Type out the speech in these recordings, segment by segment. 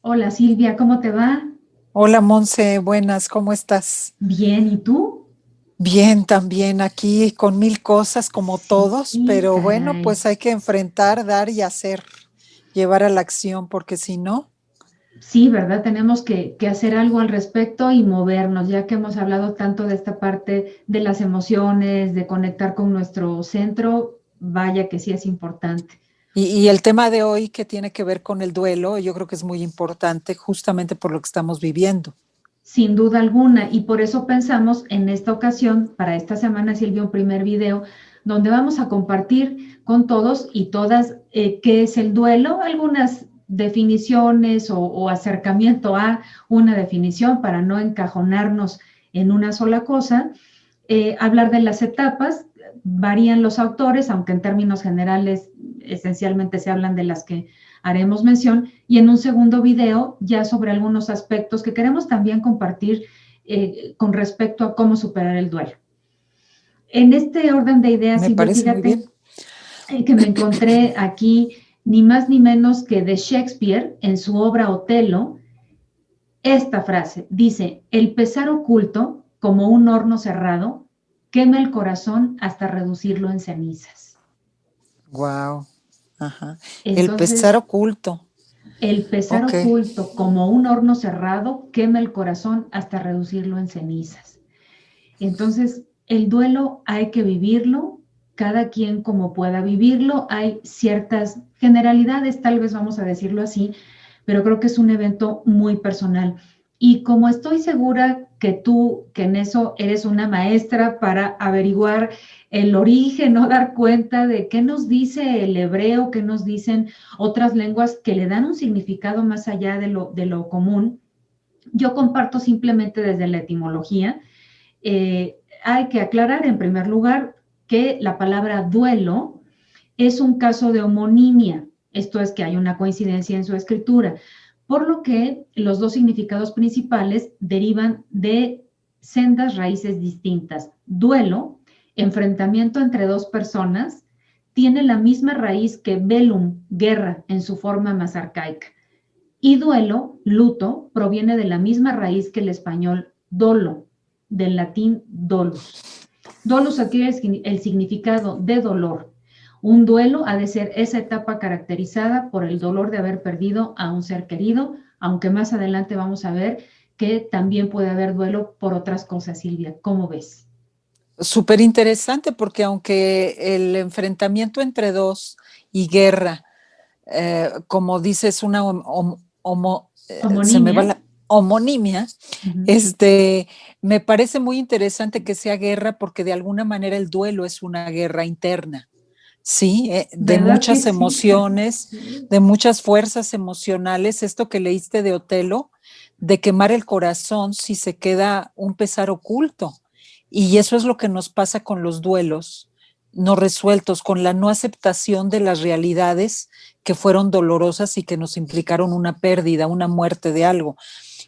Hola Silvia, ¿cómo te va? Hola Monse, buenas, ¿cómo estás? Bien, ¿y tú? Bien, también aquí con mil cosas como todos, Sí, pero bueno, caray. pues hay que enfrentar, dar y hacer, llevar a la acción, porque si no, Sí, ¿verdad? Tenemos que hacer algo al respecto y movernos, ya que hemos hablado tanto de esta parte de las emociones, de conectar con nuestro centro, vaya que sí es importante. y el tema de hoy que tiene que ver con el duelo, yo creo que es muy importante justamente por lo que estamos viviendo. Sin duda alguna, y por eso pensamos en esta ocasión, para esta semana, Silvia, un primer video donde vamos a compartir con todos y todas qué es el duelo, algunas definiciones o acercamiento a una definición para no encajonarnos en una sola cosa, hablar de las etapas, varían los autores, aunque en términos generales esencialmente se hablan de las que haremos mención, y en un segundo video ya sobre algunos aspectos que queremos también compartir con respecto a cómo superar el duelo. En este orden de ideas, Me Silvia, parece muy fíjate bien. que me encontré aquí ni más ni menos que de Shakespeare en su obra Otelo, esta frase dice: el pesar oculto, como un horno cerrado, quema el corazón hasta reducirlo en cenizas. Wow. Ajá. El pesar Entonces, oculto. el pesar Ok. oculto, como un horno cerrado, quema el corazón hasta reducirlo en cenizas. Entonces, el duelo hay que vivirlo, cada quien como pueda vivirlo. Hay ciertas generalidades, tal vez vamos a decirlo así, pero creo que es un evento muy personal. Y como estoy segura que tú, que en eso eres una maestra para averiguar el origen o dar cuenta de qué nos dice el hebreo, qué nos dicen otras lenguas que le dan un significado más allá de lo común, yo comparto simplemente desde la etimología. Hay que aclarar en primer lugar que la palabra duelo es un caso de homonimia, esto es que hay una coincidencia en su escritura, por lo que los dos significados principales derivan de sendas raíces distintas. Duelo, enfrentamiento entre dos personas, tiene la misma raíz que velum, guerra, en su forma más arcaica. Y duelo, luto, proviene de la misma raíz que el español dolo, del latín dolus. Dolus adquiere el significado de dolor. Un duelo ha de ser esa etapa caracterizada por el dolor de haber perdido a un ser querido, aunque más adelante vamos a ver que también puede haber duelo por otras cosas, Silvia. ¿Cómo ves? Súper interesante porque aunque el enfrentamiento entre dos y guerra, como dices, una se me va Homonimia. la homonimia, Uh -huh. este, me parece muy interesante que sea guerra porque de alguna manera el duelo es una guerra interna, ¿sí? De ¿Verdad que muchas sí? emociones, de muchas fuerzas emocionales, esto que leíste de Otelo, de quemar el corazón si se queda un pesar oculto. Y eso es lo que nos pasa con los duelos no resueltos, con la no aceptación de las realidades que fueron dolorosas y que nos implicaron una pérdida, una muerte de algo.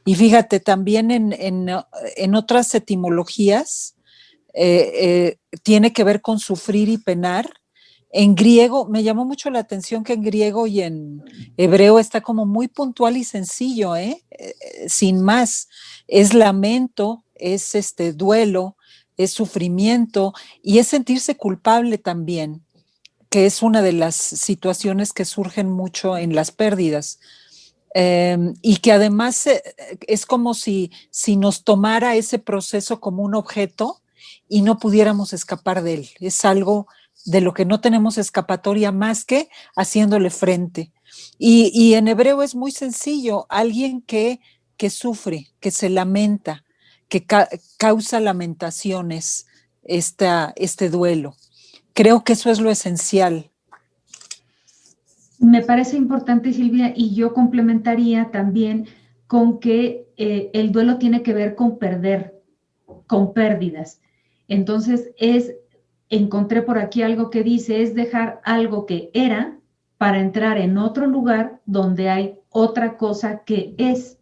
Y fíjate, también en otras etimologías tiene que ver con sufrir y penar. En griego, me llamó mucho la atención que en griego y en hebreo está como muy puntual y sencillo, sin más. Es lamento, es este duelo, es sufrimiento y es sentirse culpable también, que es una de las situaciones que surgen mucho en las pérdidas. Y que además es como si nos tomara ese proceso como un objeto y no pudiéramos escapar de él. Es algo de lo que no tenemos escapatoria más que haciéndole frente. Y en hebreo es muy sencillo, alguien que sufre, que se lamenta, que causa lamentaciones, este duelo. Creo que eso es lo esencial. Me parece importante, Silvia, y yo complementaría también con que el duelo tiene que ver con perder, con pérdidas. Entonces, encontré por aquí algo que dice, es dejar algo que era para entrar en otro lugar donde hay otra cosa que es.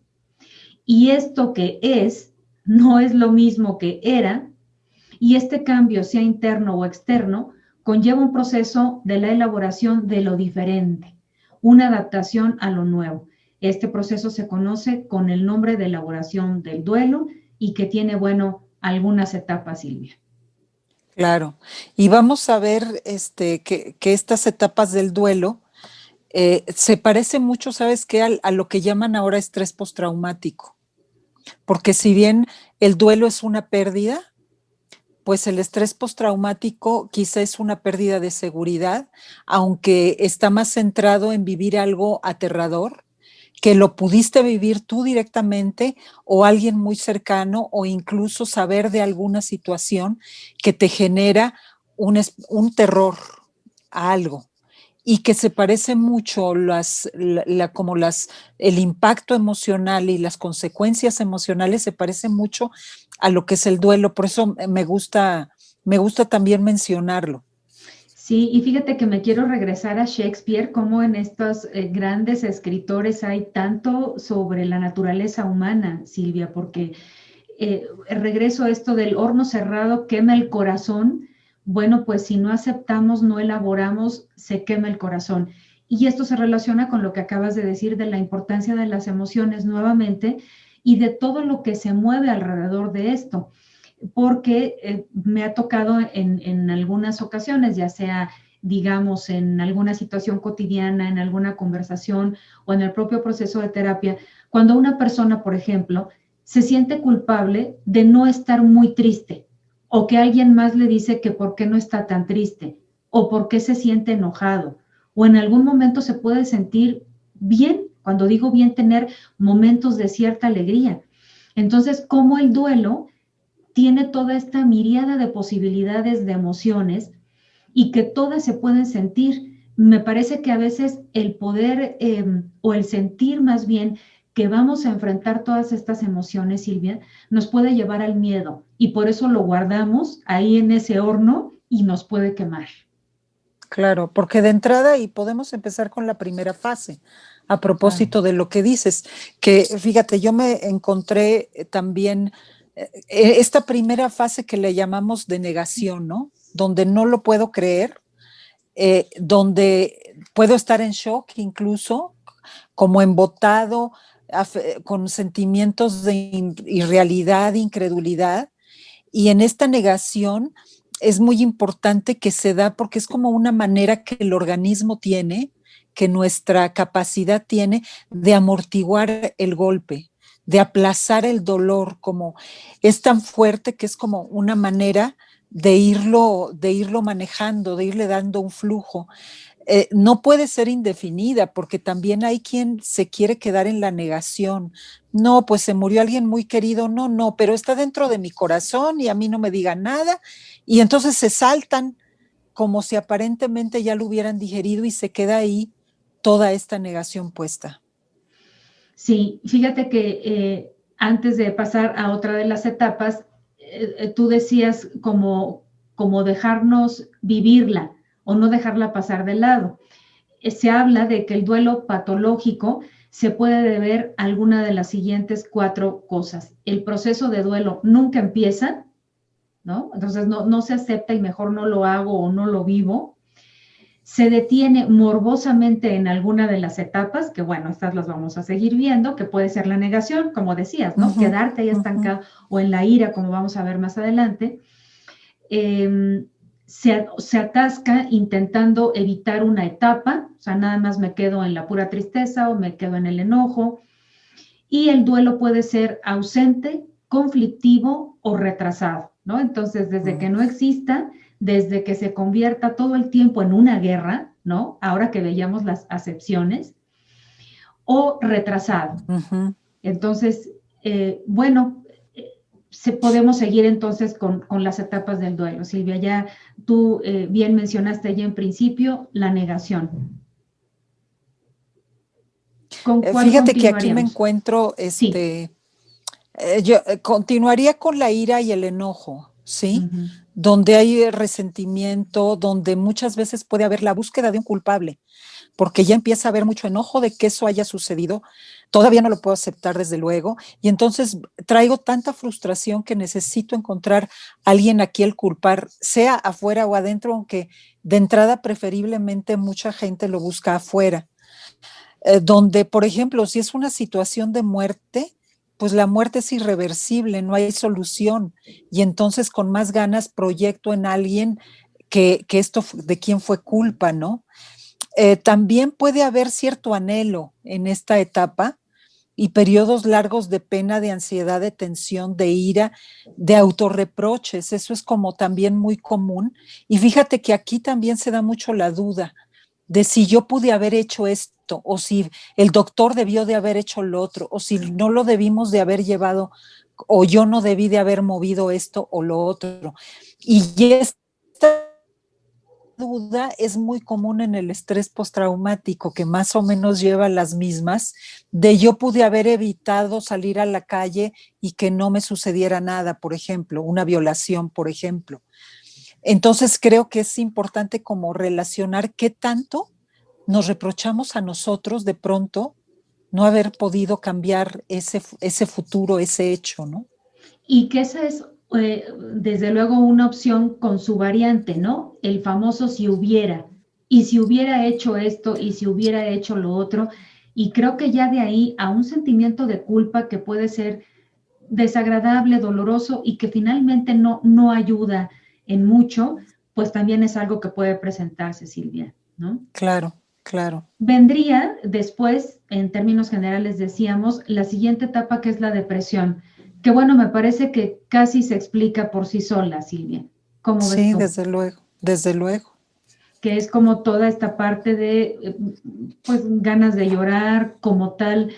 Y esto que es no es lo mismo que era, y este cambio, sea interno o externo, conlleva un proceso de la elaboración de lo diferente, una adaptación a lo nuevo. Este proceso se conoce con el nombre de elaboración del duelo y que tiene, bueno, algunas etapas, Silvia. Claro. Y vamos a ver que estas etapas del duelo se parece mucho, ¿sabes qué? A lo que llaman ahora estrés postraumático. Porque si bien el duelo es una pérdida, pues el estrés postraumático quizá es una pérdida de seguridad, aunque está más centrado en vivir algo aterrador, que lo pudiste vivir tú directamente o alguien muy cercano, o incluso saber de alguna situación que te genera un terror a algo, y que se parece mucho el impacto emocional y las consecuencias emocionales se parecen mucho a lo que es el duelo. Por eso me gusta también mencionarlo. Sí, y fíjate que me quiero regresar a Shakespeare, como en estos grandes escritores hay tanto sobre la naturaleza humana, Silvia, porque regreso a esto del horno cerrado quema el corazón. Bueno, pues si no aceptamos, no elaboramos, se quema el corazón. Y esto se relaciona con lo que acabas de decir de la importancia de las emociones nuevamente y de todo lo que se mueve alrededor de esto, porque me ha tocado en algunas ocasiones, ya sea, digamos, en alguna situación cotidiana, en alguna conversación o en el propio proceso de terapia, cuando una persona, por ejemplo, se siente culpable de no estar muy triste, o que alguien más le dice que por qué no está tan triste, o por qué se siente enojado, o en algún momento se puede sentir bien, cuando digo bien, tener momentos de cierta alegría. Entonces, como el duelo tiene toda esta miríada de posibilidades de emociones y que todas se pueden sentir. Me parece que a veces el poder o el sentir más bien que vamos a enfrentar todas estas emociones, Silvia, nos puede llevar al miedo y por eso lo guardamos ahí en ese horno y nos puede quemar. Claro, porque de entrada, y podemos empezar con la primera fase, a Claro. propósito de lo que dices, que fíjate, yo me encontré también esta primera fase que le llamamos de negación, ¿no? Donde no lo puedo creer, donde puedo estar en shock incluso, como embotado, con sentimientos de irrealidad, incredulidad, y en esta negación es muy importante que se da porque es como una manera que el organismo tiene, que nuestra capacidad tiene de amortiguar el golpe, de aplazar el dolor, como es tan fuerte que es como una manera de irlo manejando, de irle dando un flujo. No puede ser indefinida porque también hay quien se quiere quedar en la negación. No, pues se murió alguien muy querido, no, no, pero está dentro de mi corazón y a mí no me diga nada. Y entonces se saltan como si aparentemente ya lo hubieran digerido y se queda ahí toda esta negación puesta. Sí, fíjate que antes de pasar a otra de las etapas, tú decías como dejarnos vivirla o no dejarla pasar de lado. Se habla de que el duelo patológico se puede deber a alguna de las siguientes cuatro cosas. El proceso de duelo nunca empieza, ¿no? Entonces no se acepta y mejor no lo hago o no lo vivo. Se detiene morbosamente en alguna de las etapas, que bueno, estas las vamos a seguir viendo, que puede ser la negación, como decías, ¿no? Quedarte ahí estancado, o en la ira, como vamos a ver más adelante. Se atasca intentando evitar una etapa, o sea, nada más me quedo en la pura tristeza o me quedo en el enojo. Y el duelo puede ser ausente, conflictivo o retrasado, ¿no? Entonces, desde que no exista, desde que se convierta todo el tiempo en una guerra, ¿no? Ahora que veíamos las acepciones, o retrasado. Entonces, bueno, podemos seguir entonces con las etapas del duelo. Silvia, ya tú bien mencionaste ya en principio la negación. ¿Con cuál Fíjate que aquí me continuaríamos? encuentro, Sí. yo continuaría con la ira y el enojo, ¿sí? donde hay resentimiento, donde muchas veces puede haber la búsqueda de un culpable, porque ya empieza a haber mucho enojo de que eso haya sucedido. Todavía no lo puedo aceptar, desde luego, y entonces traigo tanta frustración que necesito encontrar a alguien a quien culpar, sea afuera o adentro, aunque de entrada preferiblemente mucha gente lo busca afuera. Donde, por ejemplo, si es una situación de muerte, pues la muerte es irreversible, no hay solución, y entonces con más ganas proyecto en alguien que esto de quién fue culpa, ¿no? También puede haber cierto anhelo en esta etapa y periodos largos de pena, de ansiedad, de tensión, de ira, de autorreproches. Eso es como también muy común. Y fíjate que aquí también se da mucho la duda de si yo pude haber hecho esto, o si el doctor debió de haber hecho lo otro, o si no lo debimos de haber llevado, o yo no debí de haber movido esto o lo otro. Y esta duda es muy común en el estrés postraumático, que más o menos lleva las mismas, de yo pude haber evitado salir a la calle y que no me sucediera nada, por ejemplo, una violación, por ejemplo. Entonces creo que es importante como relacionar qué tanto nos reprochamos a nosotros de pronto no haber podido cambiar ese futuro, ese hecho, ¿no? Y que esa es, desde luego, una opción con su variante, ¿no? El famoso si hubiera, y si hubiera hecho esto, y si hubiera hecho lo otro. Y creo que ya de ahí a un sentimiento de culpa que puede ser desagradable, doloroso y que finalmente no ayuda en mucho, pues también es algo que puede presentarse, Silvia, ¿no? Claro, claro. Vendría después, en términos generales decíamos, la siguiente etapa, que es la depresión, que bueno, me parece que casi se explica por sí sola, Silvia. ¿Cómo ves Sí, tú? desde luego, desde luego. Que es como toda esta parte de, pues, ganas de llorar, como tal,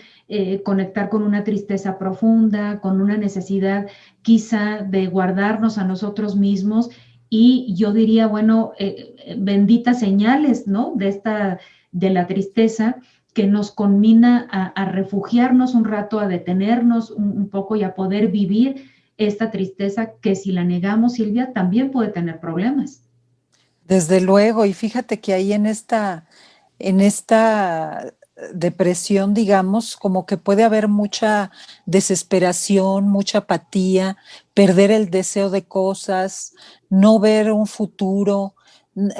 conectar con una tristeza profunda, con una necesidad quizá de guardarnos a nosotros mismos, y yo diría, bueno, benditas señales, ¿no? De la tristeza, que nos conmina a refugiarnos un rato, a detenernos un poco y a poder vivir esta tristeza que, si la negamos, Silvia, también puede tener problemas. Desde luego, y fíjate que ahí en esta depresión, digamos, como que puede haber mucha desesperación, mucha apatía, perder el deseo de cosas, no ver un futuro,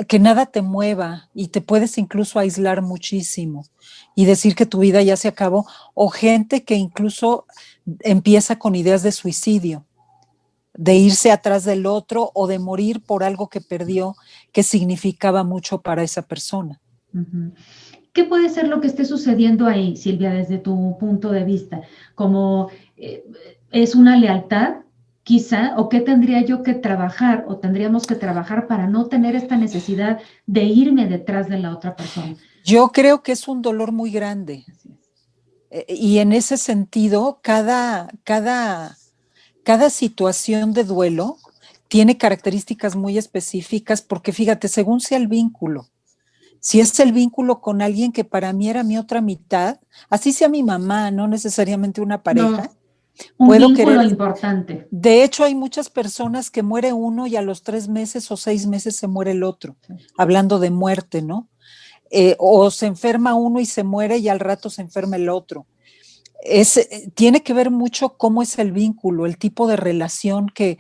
que nada te mueva y te puedes incluso aislar muchísimo y decir que tu vida ya se acabó, o gente que incluso empieza con ideas de suicidio, de irse atrás del otro o de morir por algo que perdió, que significaba mucho para esa persona. Ujú. ¿Qué puede ser lo que esté sucediendo ahí, Silvia, desde tu punto de vista? ¿Como eh, es una lealtad, quizá? ¿O qué tendría yo que trabajar o tendríamos que trabajar para no tener esta necesidad de irme detrás de la otra persona? Yo creo que es un dolor muy grande. Así es. Y en ese sentido, cada situación de duelo tiene características muy específicas, porque fíjate, según sea el vínculo, si es el vínculo con alguien que para mí era mi otra mitad, así sea mi mamá, no necesariamente una pareja, No, un puedo vínculo querer. importante. De hecho, hay muchas personas que muere uno y a los 3 meses o 6 meses se muere el otro, Sí. hablando de muerte, ¿no? O se enferma uno y se muere y al rato se enferma el otro. Tiene que ver mucho cómo es el vínculo, el tipo de relación que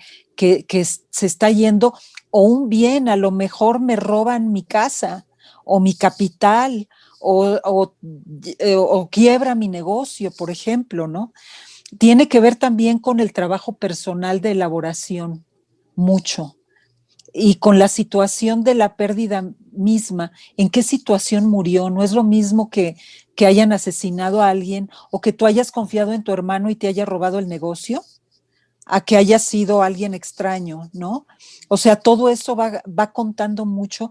se está yendo, o un bien, a lo mejor me roban mi casa o mi capital o quiebra mi negocio, por ejemplo, ¿no? Tiene que ver también con el trabajo personal de elaboración, mucho, y con la situación de la pérdida misma, en qué situación murió. No es lo mismo que hayan asesinado a alguien o que tú hayas confiado en tu hermano y te haya robado el negocio, a que haya sido alguien extraño, ¿no? O sea, todo eso va contando mucho,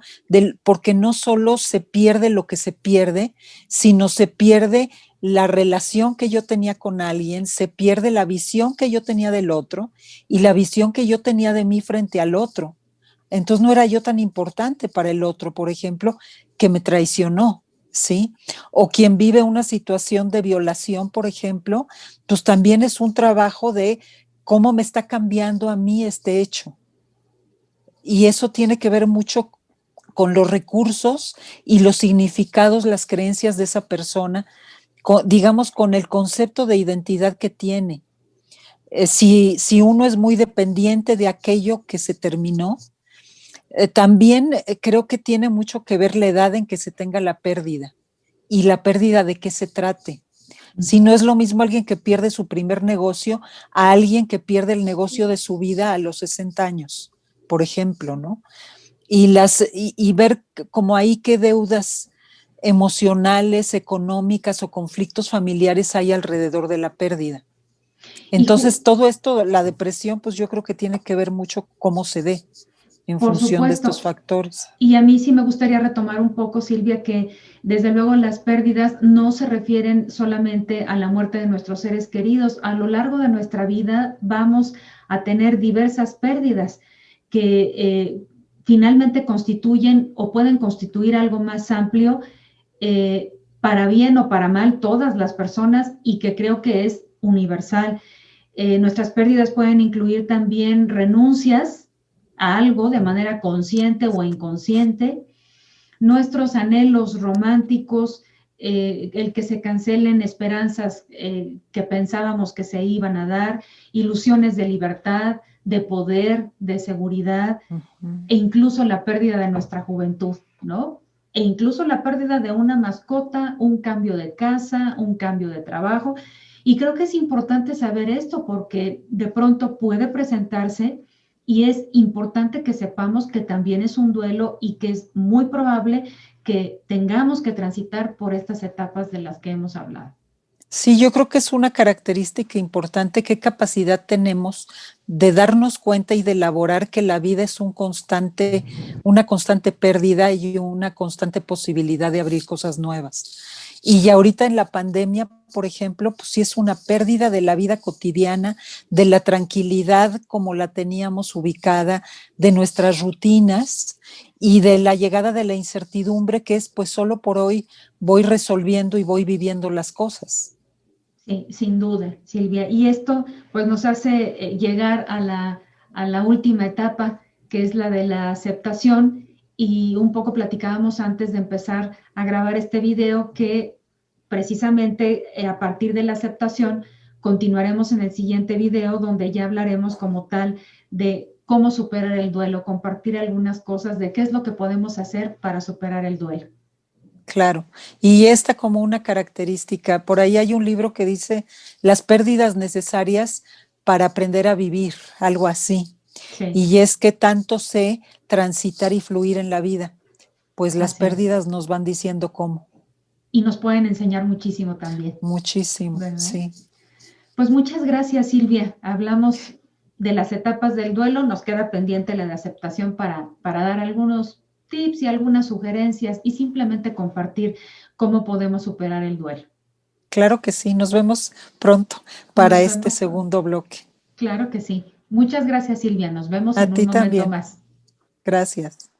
porque no solo se pierde lo que se pierde, sino se pierde la relación que yo tenía con alguien, se pierde la visión que yo tenía del otro y la visión que yo tenía de mí frente al otro. Entonces no era yo tan importante para el otro, por ejemplo, que me traicionó, ¿sí? O quien vive una situación de violación, por ejemplo, pues también es un trabajo de cómo me está cambiando a mí este hecho. y eso tiene que ver mucho con los recursos y los significados, las creencias de esa persona, digamos, con el concepto de identidad que tiene. Si uno es muy dependiente de aquello que se terminó, también creo que tiene mucho que ver la edad en que se tenga la pérdida y la pérdida de qué se trate. Si no es lo mismo alguien que pierde su primer negocio a alguien que pierde el negocio de su vida a los 60 años, por ejemplo, ¿no? Y ver como ahí qué deudas emocionales, económicas o conflictos familiares hay alrededor de la pérdida. Entonces, todo esto, la depresión, pues yo creo que tiene que ver mucho cómo se dé en Por función de estos supuesto. factores. Y a mí sí me gustaría retomar un poco, Silvia, que desde luego las pérdidas no se refieren solamente a la muerte de nuestros seres queridos. A lo largo de nuestra vida vamos a tener diversas pérdidas que finalmente constituyen o pueden constituir algo más amplio, para bien o para mal, todas las personas, y que creo que es universal. Nuestras pérdidas pueden incluir también renuncias a algo de manera consciente o inconsciente, nuestros anhelos románticos, el que se cancelen esperanzas que pensábamos que se iban a dar, ilusiones de libertad, de poder, de seguridad, e incluso la pérdida de nuestra juventud, ¿no? E incluso la pérdida de una mascota, un cambio de casa, un cambio de trabajo. Y creo que es importante saber esto porque de pronto puede presentarse y es importante que sepamos que también es un duelo y que es muy probable que tengamos que transitar por estas etapas de las que hemos hablado. Sí, yo creo que es una característica importante, qué capacidad tenemos de darnos cuenta y de elaborar que la vida es una constante pérdida y una constante posibilidad de abrir cosas nuevas. Y ahorita en la pandemia, por ejemplo, pues sí es una pérdida de la vida cotidiana, de la tranquilidad como la teníamos ubicada, de nuestras rutinas y de la llegada de la incertidumbre que es pues solo por hoy voy resolviendo y voy viviendo las cosas. Sí, sin duda, Silvia. Y esto pues nos hace llegar a la última etapa, que es la de la aceptación. Y un poco platicábamos antes de empezar a grabar este video que precisamente a partir de la aceptación continuaremos en el siguiente video donde ya hablaremos como tal de cómo superar el duelo, compartir algunas cosas de qué es lo que podemos hacer para superar el duelo. Claro, y esta como una característica, por ahí hay un libro que dice las pérdidas necesarias para aprender a vivir, algo así. Sí, Y es que tanto sé transitar y fluir en la vida, pues las así es. pérdidas nos van diciendo cómo. Y nos pueden enseñar muchísimo también, Muchísimo, ¿verdad? sí. Pues muchas gracias, Silvia. Hablamos de las etapas del duelo, nos queda pendiente la de aceptación para dar algunos tips y algunas sugerencias y simplemente compartir cómo podemos superar el duelo. Claro que sí, nos vemos pronto para Nos este vemos. segundo bloque. Claro que sí. Muchas gracias, Silvia. Nos vemos A en un ti momento también. más. Gracias.